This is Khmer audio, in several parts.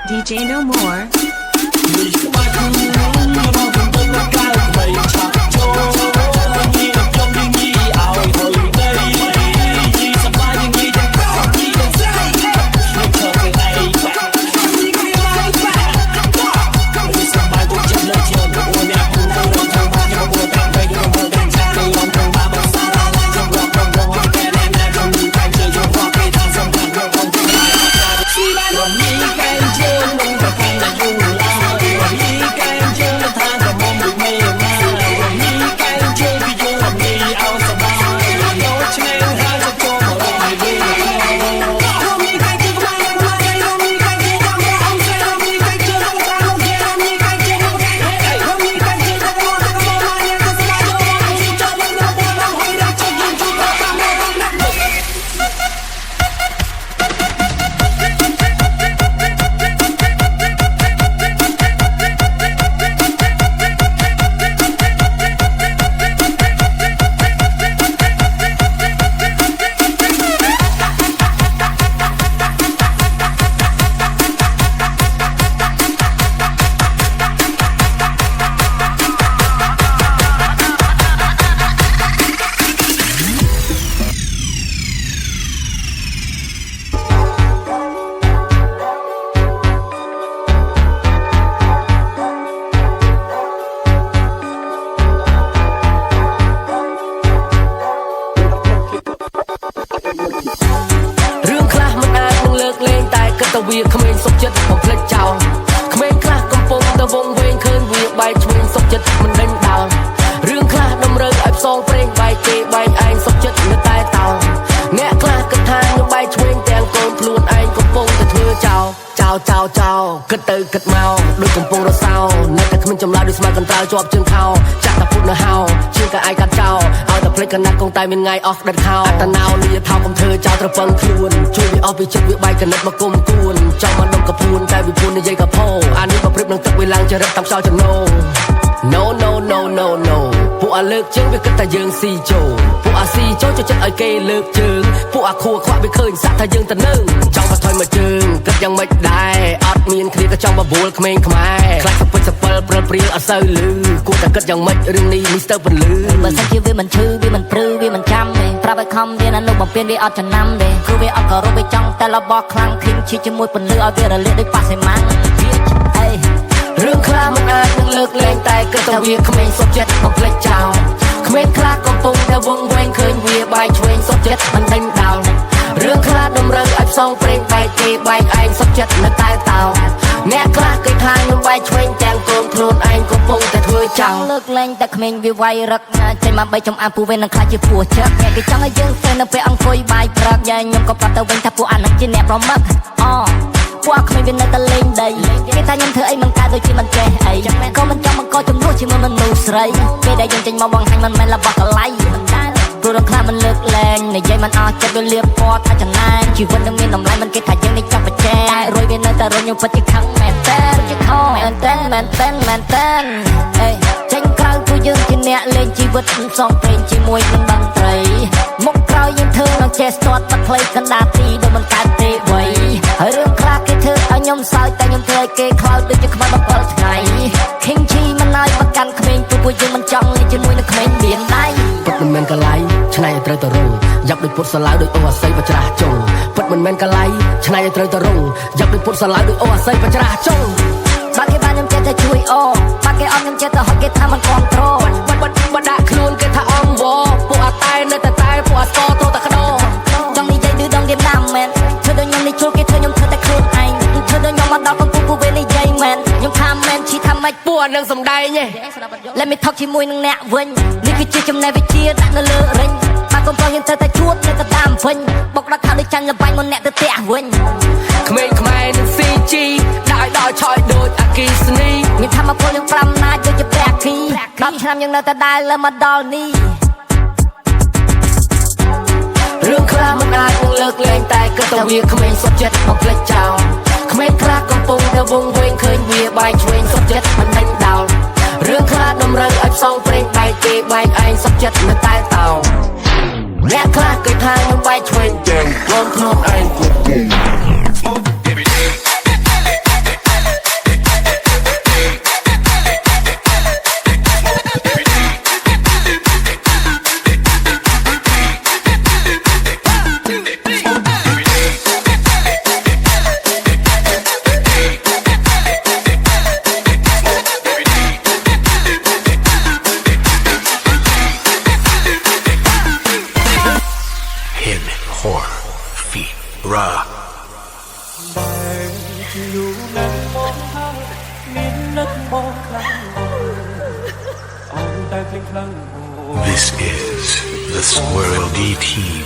DJ No More.វាក្មេងសុខចិត្តបំភ្លេចចោលក្មេងខ្លះកំពុងតែវង្វេងឃើញវាបែកឆ្វេងសុខចិត្តមិនដេញដោលរឿងខ្លះតម្រូវឲ្យផ្សងព្រេងបែកគេបែកឯងសុខចិត្តនៅតែតោអ្នកខ្លះគិតថាខ្ញុំបែកឆ្វេងទាំងកូនខ្លួនឯងកំពុងតែធ្វើចោលគិតទៅគិតមកដូចកំពុងរសោនៅតែគ្មានចម្លើយដូចស្មាកន្ត្រាវជាប់ជើងខោចាក់តែពុតនៅហោជាងក៏អាចកាត់ចោលឲ្យតែភ្លេចកណាត់កងតែមានថ្ងៃអស់ដិតខោអត្តណោលាថោកុំធ្វើចោលត្រពឹងខ្លួនជួយវាអស់ពីចិត្តវាបែកកណិតមកគុំគួនចង់មកដុំកពួនតែវាពួននិយាយកផោអានេះប្រព្រឹត្តនឹងទឹកវាឡើងចរិតតាមខ្យល់ចំណោ No ពួកឥ លើកជើងវាគិតថាយើងស៊ីចូលពួកអាស៊ីចូលចូលចិត្តឲ្យគេលើកជើងពួកអាខួខ្វាក់វាឃើញសាក់ថាយើងទៅនឹងចង់មកថយមកជើងគិតយ៉ាងម៉េចដែរអត់មានគ្នាក៏ចង់បបួលក្មេងខ្មែរខ្លាចសពិចសពិលព្រិលព្រៀលអត់សូវលឺគួរតែគិតយ៉ាងម៉េចរឿងនេះមីស្ទ័រពន្លឺបើសិនជាវាមិនឈឺវាមិនព្រឺវាមិនចាំទេប្រាប់ឲ្យខំវានៅបំពេញវាអត់ចំណាំទេគឺវាអត់ក៏រកវាចង់តែរបស់ខ្លាំងឃីងឈីជាមួយពន្លឺឲ្យវារលាកដូចប៉ាសេម៉ាំងអេរឿងខ្លះមិនអាចនឹងលើកលែងតែគិតថាវាក្មេងសុខចិត្តបំភ្លេចចោលក្មេងខ្លះកំពុងតែវង្វេងឃើញវាបែកឆ្វេងសុខចិត្តមិនដេញដោលរឿងខ្លះតម្រូវឲ្យផ្សងព្រេងបែកគេបែកឯងសុខចិត្តនៅតែតោអ្នកខ្លះគេថានឹងបែកឆ្វេងទាំងកូនខ្លួនឯងកំពុងតែធ្វើចោលលើកលែងតែក្មេងវាវាយរឹកចេញមកបីចំអាពូវិញនឹងខ្លាចជាពស់ជឹកអ្នកគេចង់ឲ្យយើងទៅនៅពេលអង្គុយបាយព្រឹកយ៉ាខ្ញុំក៏ប្រាប់ទៅវិញថាពួកអានឹងជាអ្នកប្រមឹកពួកក្មេងវានៅតែលេងដីគេថាខ្ញុំធ្វើអីមិនកើតដូចជាមិនចេះអីក៏មិនចង់បង្កចំនួនជាមួយមនុស្សស្រីពេលដែលយើងចេញមកបង្ហាញមិនមែនរបស់កលៃមិនដែរព្រោះរំខានមិនលើកលែងនិយាយមិនអស់ចិត្តវាលៀបពណ៌ថាចំណាយជីវិតនឹងមានតម្លៃមិនគេថាយើងនេះចាប់បច្ចេតែរួយវានៅតែរញខ្ញុំពិតជាខឹងមែនតើជាខំមែនតើអេចេញក្រៅពួកយើងជាអ្នកលេងជីវិតផ្សងព្រេងជាមួយនឹងតន្ត្រីមុខក្រោយយើងធ្វើនឹងចេះស្ទាត់បាត់ផ្លេចកណ្ដាលទីដូចមិនកើតទេវ័យហើយរឿងខ្លះគេធ្វើឲ្យខ្ញុំសើចតែខ្ញុំធ្វើឲ្យគេខ្លោចដូចជាខ្មៅ7ថ្ងៃ King Chi មិនឲ្យបកាន់ក្មេងពួកយើងមិនចង់លេងជាមួយនឹងក្មេងមានដៃពិតមិនមែនកលៃឆ្នៃឲ្យត្រូវទៅរងយ៉ាប់ដូចពុតសាឡាវដូចអូអាស័យបច្រាស់ចុងពិតមិនមែនកលៃឆ្នៃឲ្យត្រូវទៅរងយ៉ាប់ដូចពុតសាឡាវដូចអូអាស័យបច្រាស់ចុងបាក់គេបានខ្ញុំចេះតែជួយបាក់គេអត់ខ្ញុំចេះតែហត់គេថាមិនគ្រប់គ្រងបាត់ដាក់ខ្លួនគេថាអងវពួកអាតែនៅតែពួកអាស្កទៅតែក្ដោចង់និយាយឌឺដងឌៀមណាំមែនធ្វើដូចខ្ញុំនេះជួលគេធ្វើខ្ញុំធ្វើតែខ្លួនឯងធ្វើដូចខ្ញុំមកដល់កំពុងពួកវានិយាយមែនខ្ញុំថាមែនឈីថាម៉េចពួកនឹងសំដែងឯង Let me talk ជាមួយនឹងអ្នកវិញនេះគឺជាចំណេះវិជ្ជាដាក់នៅលើរិញបាក់កំពុងយើងទៅតែជួបនៅតែតាមវិញបុកដាក់ថាដូចចាញ់លបាញ់មុនអ្នកទៅផ្ទះវិញក្មេងខ្មែរនឹង CG ដាក់ឲ្យដល់ឆយដូចអាគីសនីមានធម្មពលយើង5ណាចដូចជាព្រះគី10ឆ្នាំយើងនៅតែដើរលើមកដល់នេះរឿងខ្លះមិនអាចនឹងលើកលែងតែគិតថាវាក្មេងសុខចិត្តបំភ្លេចចោលក្មេងខ្លះកំពុងតែវង្វេងឃើញវាបែកឆ្វេងសុខចិត្តមិនដេញដោលរឿងខ្លះតម្រូវឲ្យផ្សងព្រេងបែកគេបែកឯងសុខចិត្តនៅតែតោអ្នកខ្លះគេថានឹងបែកឆ្វេងទាំងខ្លួនឯងគ្រប់គូThis is the Swirly Team.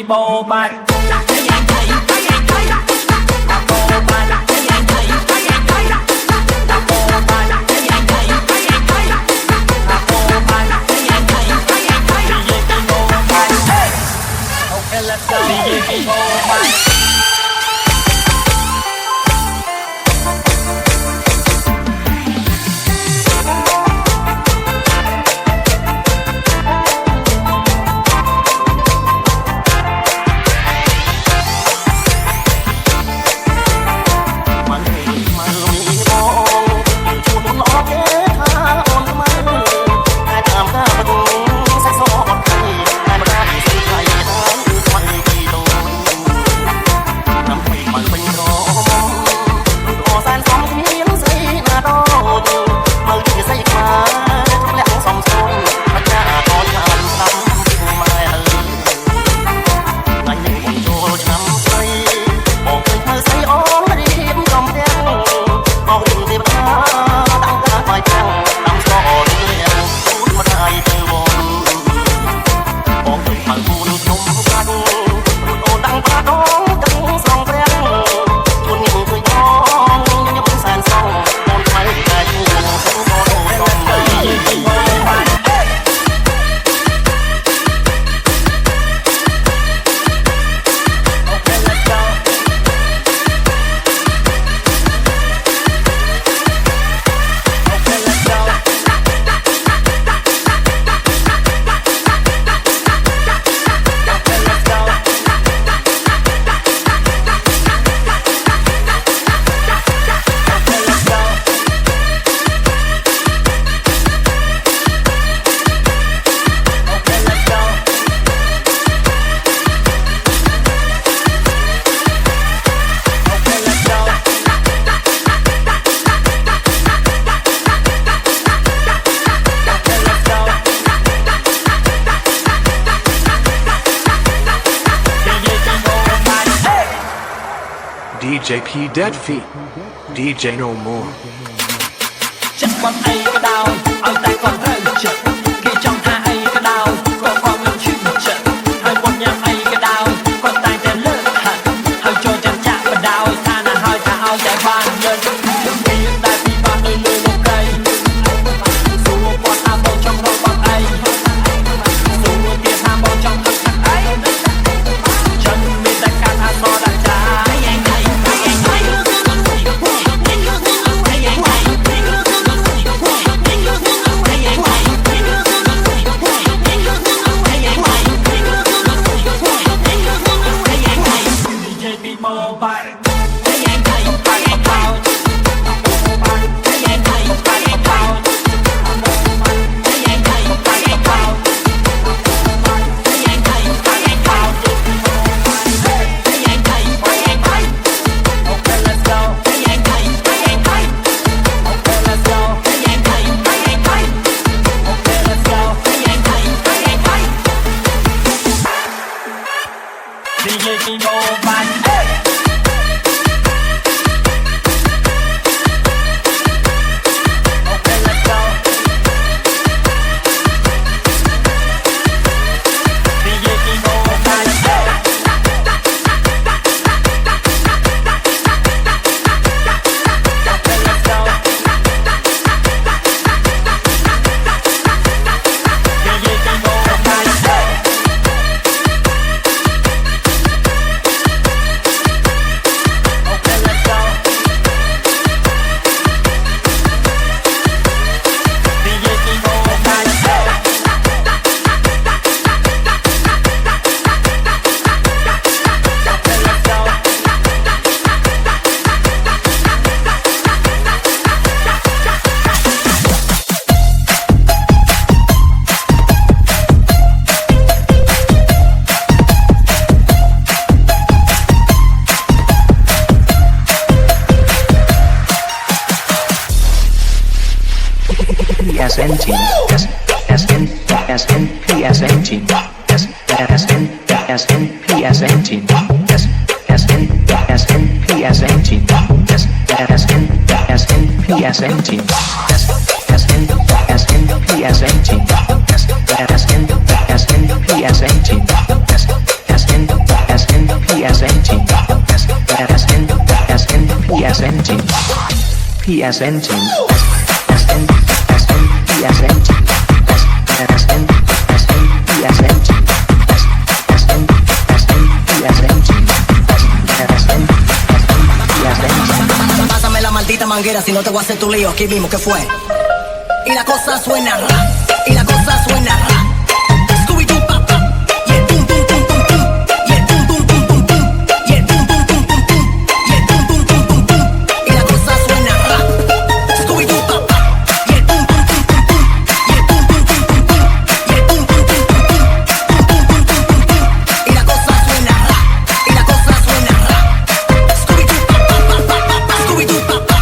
bị bồ bạch Let's go. DJ Bye. DJ P Dead Feet DJ No More ចិត្តគាត់អីក៏ដោយឲ្យតែគាត់ត្រូវចិត្តគេចង់ថាអីក៏ដោយក៏គាត់មិនឈឺចិត្តហើយគាត់ញ៉ាំអីក៏ដោយគាត់តែតែលើកហាត់ហើយចូលចិត្តចាក់បដោយថាណាហើយថាឲ្យតែបានលើកមានតែពីបានលើលោកកៃសួរគាត់ថាបងចង់រកបងអីសួរទៀតថាបងចង់ទឹកអីចឹងមានតែការថាសដាក់ចាSNPS18 PSN team. SN, PSN team. PSN team. SN, PSN team. SN, PSN team. SN, PSN team. SN, PSN team. Pásame la maldita manguera, si no te voy a hacer tu lío. Aquí mismo, ¿qué fue? Y la cosa suena ra, y la cosa suena ra. Scooby-Doo, pa, pa. Y el pum, pum, pum, pum, pum. Y el pum, pum, pum, pum, pum. Y el pum, pum, pum, pum, pum. Y el pum, pum, pum, pum, pum. Y la cosa suena ra. Scooby-Doo, pa, pa. Y el pum, pum, pum, pum, pum. Y el pum, pum, pum, pum, pum. Y el pum, pum, pum, pum, pum. Pum, pum, pum, pum, pum, pum. Y la cosa suena ra. Y la cosa suena ra. Scooby-Doo, pa, pa, pa, pa, pa, pa. Scooby-Doo, pa, pa.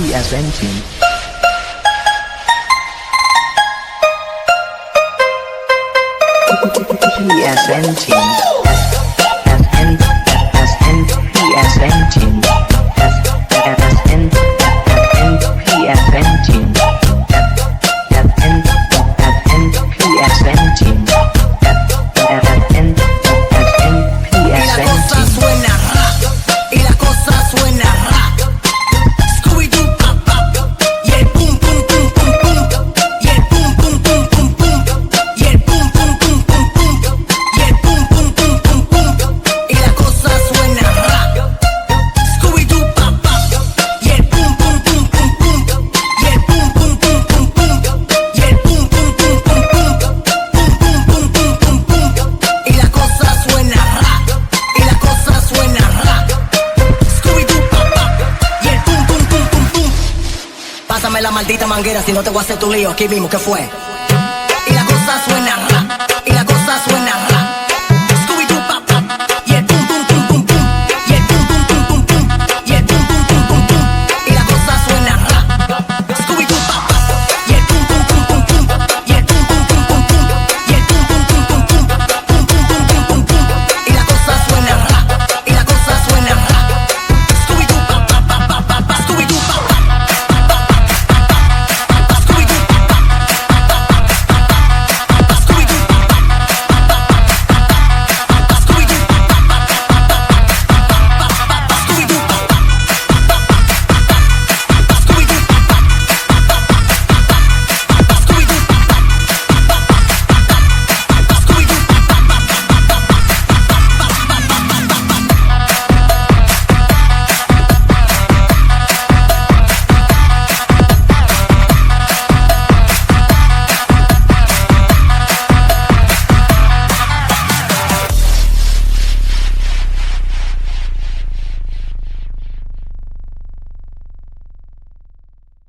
PSN team. PSN team. SN, PSN team. SN, PSN team. SN, PSN team. SN, Y la PSN cosa team. suena ra, y la cosa suena ra. Scooby-Doo, pa, pa. Y el pum, pum, pum, pum, pum. Y el pum, pum, pum, pum, pum. Y el pum, pum, pum, pum, pum. Y el pum, pum, pum, pum, pum. Y la cosa suena ra. Scooby-Doo, pa, pa. Y el pum, pum, pum, pum, pum. Y el pum, pum, pum, pum, pum. Y el pum, pum, pum, pum, pum. Pum, pum, pum, pum, pum, pum. Y la cosa suena ra. Y la cosa suena ra. Scooby-Doo, pa, pa. Y el pum, pum, pum, pum, pum. Pásame la maldita manguera, si no te voy a hacer tu lío. Aquí mismo, ¿qué fue?